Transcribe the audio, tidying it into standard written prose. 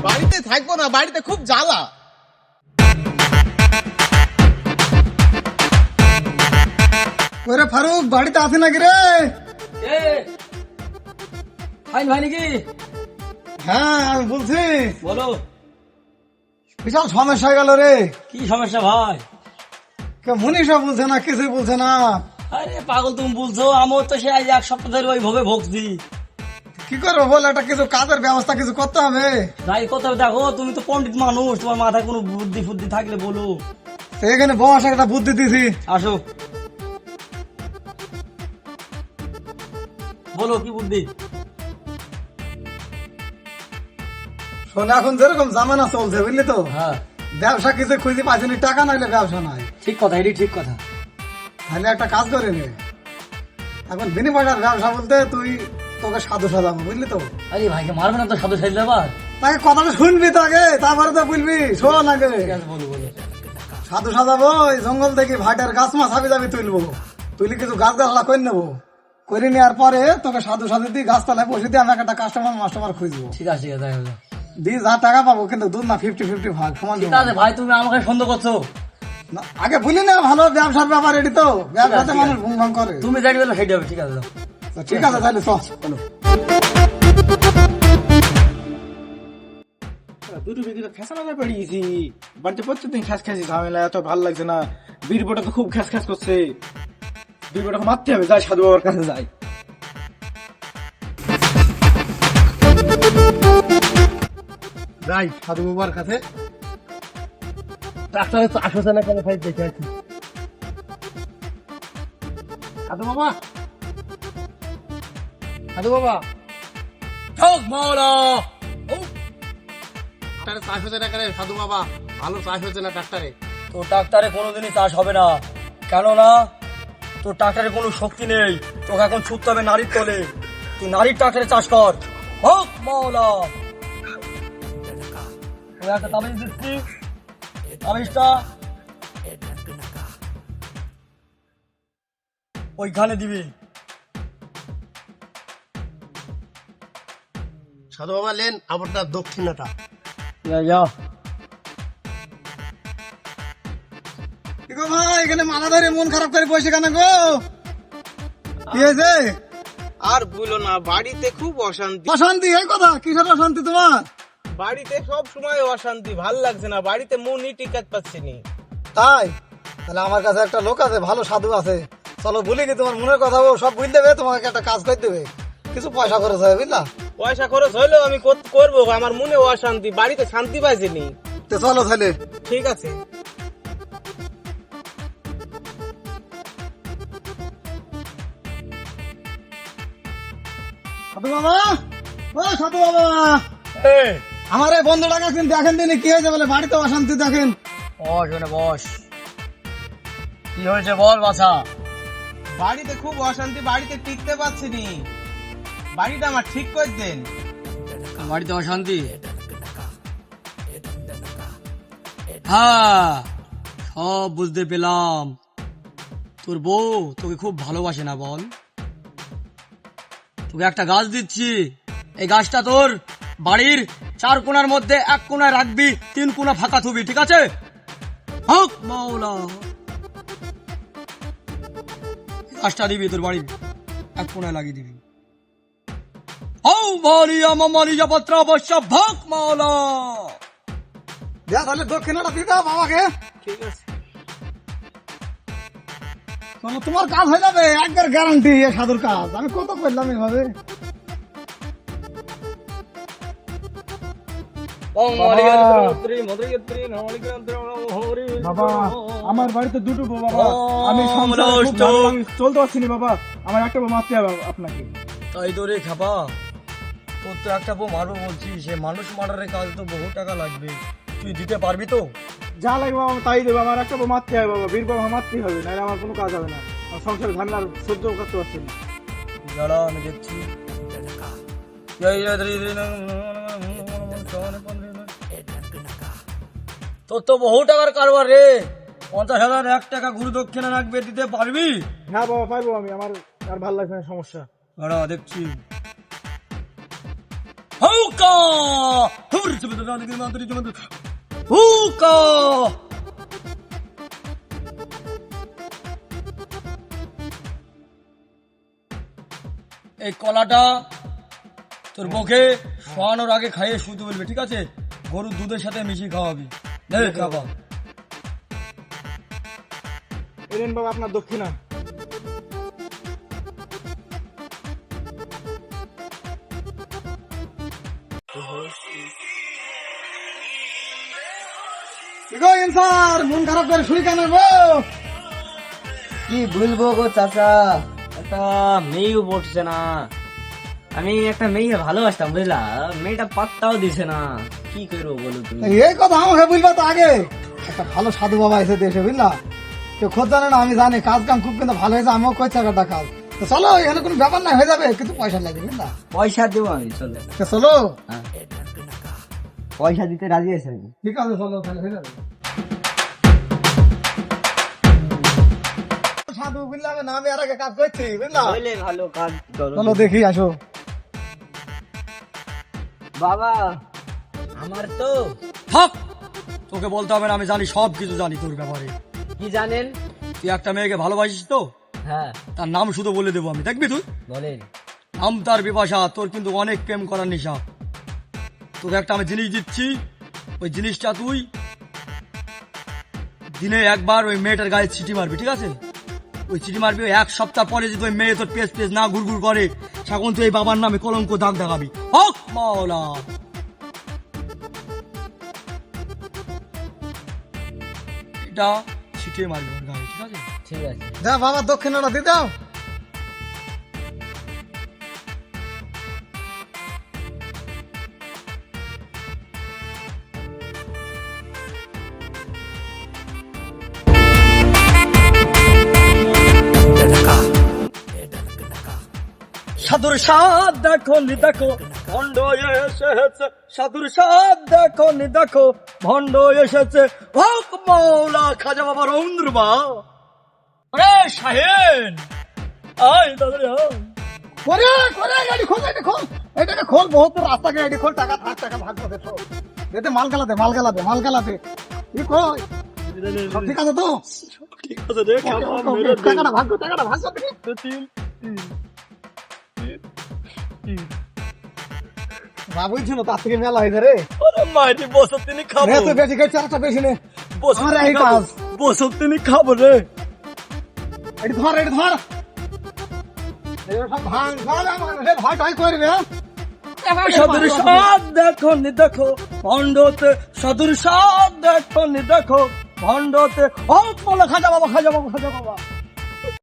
বাড়িতে থাকবো না, বাড়িতে খুব জ্বালা। ওরে ফারুক, বাড়িতে আছে নাকি রে? ভাই নাকি? হ্যাঁ আমি বলছি, বলো বিশাল সমস্যা হয়ে গেল রে। কি সমস্যা ভাই? মনীষা বলছে না, কিছুই বলছে না। আরে পাগল, তুমি বলছো, আমার তো সে আজ 1 সপ্তাহ ধরে ওই ভাবে ভুগছি। কি করবো বল, একটা কিছু কাজের ব্যবস্থা কিছু করতে হবে। ভাই কথা দেখো, তুমি তো পণ্ডিত মানুষ, তোমার মাথায় কোনো বুদ্ধি ফুদ্ধি থাকলে বলো। তো এখানে বস, একটা বুদ্ধি দিছি। আসো, বলো কি বুদ্ধি? শোন, এখন যেরকম জামানা চলছে বুঝলি তো, হ্যাঁ ব্যবসা কিছু খুঁজে পাচ্ছি, টাকা নাইলে ব্যবসা নাই। ঠিক কথা, এটি ঠিক কথা। তাহলে একটা কাজ করে নে, এখন বিনিময়ের ব্যবসা বলতে তুই তোকে সাধু সাজাবো বুঝলি তো। আরে ভাইকে মারবে না তো সাধু সাইলে আবার? তাকে কথাটা শুনবি তো আগে, তারপরে তো বলবি। শোন আগে, ঠিক আছে, বলো বলো। সাধু সাজাবো, ওই জঙ্গল থেকে ভাইটার গাছ মাছ হাবি যাবি তুলবো, তুইলে কিছু গাছ গাছলা করে নেবো, করে নেওয়ার পরে তোকে সাধু সাধু দিয়ে গাছতলায় বসে দিয়ে আমি একটা কাস্টমার মাস্টমার খুঁজবো। ঠিক আছে, ঠিক আছে, তাই হলো। দিয়ে যা টাকা পাবো, কিন্তু দুধ না 50-50 ভাগ সমান ঠিক দেবো। আছে ভাই, তুমি আমাকে সন্দেহ করছো। না, আগে বলি না, ভালো ব্যবসার ব্যাপার এটি তো, ব্যবসাতে ঠিক মানুষ আছে। ঘুম ঘাম করে। তুমি যাই বলো সেটা হবে, ঠিক আছে। তো ঠিক আছে তাহলে চল। বলো। দুটো বিঘিতে ফেসানা পেড়িয়েছি, বাড়িতে প্রত্যেকদিন খ্যাস খ্যাসি ঝামেলা, এত ভালো লাগছে না। বীরবটা তো খুব খ্যাস খ্যাস করছে, বীরবটাকে মারতে হবে, যাই সাধু বাবার কাছে যাই। যাই সাধু বাবার কাছে। ডাক্তারের তো আসছে না কেন ভাই, দেখে আছি। সাধু বাবা, সাধু বাবা, ঠক মাওলা। ডাক্তারের চাষ হচ্ছে না কেন সাধু বাবা? ভালো চাষ হচ্ছে না ডাক্তারে। তোর ডাক্তারে কোনোদিনই চাষ হবে না, কেননা তোর ডাক্তারে কোনো শক্তি নেই। তোকে এখন ছুটতে হবে নারীর তলে। তুই নারীর ডাক্তারে চাষ কর। হক মাওলা। ওই একটা তাবিজ দিচ্ছি, তাবিজটা ওইখানে দিবি। সাধু বাবা লেন আপনার দক্ষিণাটা। কি গো ভাই, এখানে মাথা ধরে মন খারাপ করে বসে কেন গো? কি হয়েছে? আর বলো না, বাড়িতে খুব অশান্তি। অশান্তি? এই কথা, কিসের অশান্তি তোমার? বাড়িতে সব সময় অশান্তি, ভাল লাগছে না, বাড়িতে মনই টিকাতে পারছি নি। তাই? তাহলে আমার কাছে একটা লোক আছে, ভালো সাধু আছে, চলো বলি কি, তোমার মনের কথা ও সব বুঝ দেবে, তোমাকে একটা কাজ করে দেবে, কিছু পয়সা খরচ হবে বুঝলা। পয়সা খরচ হইলেও আমি করবো, আমার মনে অশান্তি, বাড়িতে শান্তি পাইছি নি। তো চলো তাহলে। ঠিক আছে। সাধু বাবা, ও সাধু বাবা, আমার এই বন্ধুটা কাছে দেখেন দিন কি হয়েছে, বলে বাড়িতে অশান্তি দেখেন। বস ওখানে বস। কি হয়েছে বল বাছা। বাড়িতে খুব অশান্তি, বাড়িতে টিকতে পারছি নি, বাড়িটা আমার ঠিক করে দেন। বাড়িতে অশান্তি? হ্যাঁ, সব বুঝতে পেলাম। তোর বউ তোকে খুব ভালোবাসে না বল? তোকে একটা গাছ দিচ্ছি, এই গাছটা তোর বাড়ির 4 কোণার মধ্যে 1 কোণায় রাখবি, 3 কোণা ফাঁকা থুবি, ঠিক আছে? হক মাওলা। গাছটা দিবি তোর বাড়ির 1 কোণায় লাগিয়ে দিবি। ও মারিয়া মামারিয়া পত্রা বর্ষ ভক মাওলা। যা তাহলে দক্ষিণাটা দিয়ে দাও বাবাকে। ঠিক আছে। চলো, তোমার কাজ হয়ে যাবে, একবার গ্যারান্টি, এ সাধুর কাজ। আমি কত করলাম এভাবে। বাবা, আমার বাড়িতে দুটো বউ বাবা, আমি সংসারে খুব ভালো চলতে পারছি না বাবা, আমার একটা বউ মারতে হবে আপনাকে। তাই তো রে খাপা, তোর তো একটা বউ মারবো বলছি, সে মানুষ মারার কাজ তো বহু টাকা লাগবে, তুই দিতে পারবি তো? যা লাগবে বাবা তাই দেবো, আমার একটা বউ মারতে হবে বাবা, বীর বাবা মারতেই হবে, নাহলে আমার কোনো কাজ হবে না, আমার সংসারে ঝামেলা আর সহ্য করতে পারছি না। যারা আমি দেখছি তোর তো বহু টাকার কারবার রে। 50,000 1 টাকা গুরু দক্ষিণা রাখবে, দিতে পারবি? হ্যাঁ বাবা পাইবো আমি, আমার আর ভালো লাগছে না সমস্যা। দাঁড়া দেখছি। হুকা হুকা। এই কলাটা তোর মুখে শোয়ানোর আগে খাইয়ে শুতে বলবে, ঠিক আছে? গরুর দুধের সাথে মিশিয়ে খাওয়াবি। নে খাবা। এলেন বাবা আপনার দক্ষিণা। কি গো ইনসার, মন খারাপ করে শুই কেন গো? কি বলবো গো চাচা, একটা মেয়েও পড়ছে না। আমি একটা মেয়ে ভালোবাসতাম বুঝলা, মেয়েটা পাত্তাও দিছে না। কি করবো বলো তুমি? এই কথা আমাকে বুঝবা তো আগে। একটা ভালো সাধু বাবা এসে দেশে বুঝলা, কেউ খোঁজ জানে না, আমি জানি কাজ কাম খুব কিন্তু ভালো হয়েছে, আমিও করছি একটা কাজ। তো চলো, এখানে কোনো ব্যাপার না, হয়ে যাবে, কিন্তু পয়সা লাগবে বুঝলা। পয়সা দেবো আমি, চলো। তো চলো, পয়সা দিতে রাজি আছে আমি। ঠিক আছে চলো, তাহলে হয়ে যাবে। সাধু বুঝলাম না, আমি আর আগে কাজ করছি বুঝলা। হইলে ভালো, কাজ করো। চলো দেখি, আসো। বাবা আমার তো থাক, তোকে বলতে হবে না, আমি জানি, সব কিছু জানি তোর ব্যাপারে। কি জানেন? তুই একটা মেয়েকে ভালোবাসিস তো, হ্যাঁ তার নাম শুধু বলে দেবো আমি, দেখবি তুই? বলেন। নাম তার বিপাশা। তোর কিন্তু অনেক প্রেম করার নেশা। তোকে একটা আমি জিনিস দিচ্ছি, ওই জিনিসটা তুই দিনে একবার ওই মেয়েটার গায়ে চিঠি মারবি, ঠিক আছে? ওই চিঠি মারবি, ওই এক সপ্তাহ পরে যদি ওই মেয়ে তোর পেজ পেজ না ঘুরঘুর করে, তখন তুই এই বাবার নামে কলঙ্ক দাগ দেখাবি। হক মাওলা। এটা ছিটিয়ে মারবি ওর গায়ে, ঠিক আছে? ঠিক আছে। যা বাবা, দক্ষিণাটা দিয়ে দাও। সাধুর সাদ দেখো নি দেখো, ভণ্ড এসেছে। সাধুর সাদ দেখো নি দেখো, ভণ্ড এসেছে। হক মাওলা খাজা বাবা রৌন্দ্রবা। আরে শাহেন, আয় দাদা আয়। করে করে গাড়ি খোল, এটা খোল, এটাকে খোল, বহুত রাস্তাকে গাড়ি খোল, টাকা থাক, টাকা ভাগ করে তো। এতে মাল গালাতে, মাল গালাতে, মাল গালাতে। কি কই? সব ঠিক আছে তো? ঠিক আছে রে, টাকাটা ভাগ কর, টাকাটা ভাগ কর দেখি। বাবুই ছিল, তার থেকে মেলা হয়েছে রে। মাইটি বছর তিনি খাবো, রে তো বেশি খেয়েছে, একটা বেশি নে। আমার এই কাজ। বছর তিনি খাবো রে। এটি ধর, এটি ধর। এগুলো সব ভাঙ, ভাঙ, আমার রে, ভয় টয় করবে, হ্যাঁ? সাধুর সাদ দেখো নি দেখো, ভণ্ডতে। সাধুর সাদ দেখো নি দেখো, ভণ্ডতে। হক মাওলা খাজা বাবা, খাজা বাবা, খাজা বাবা।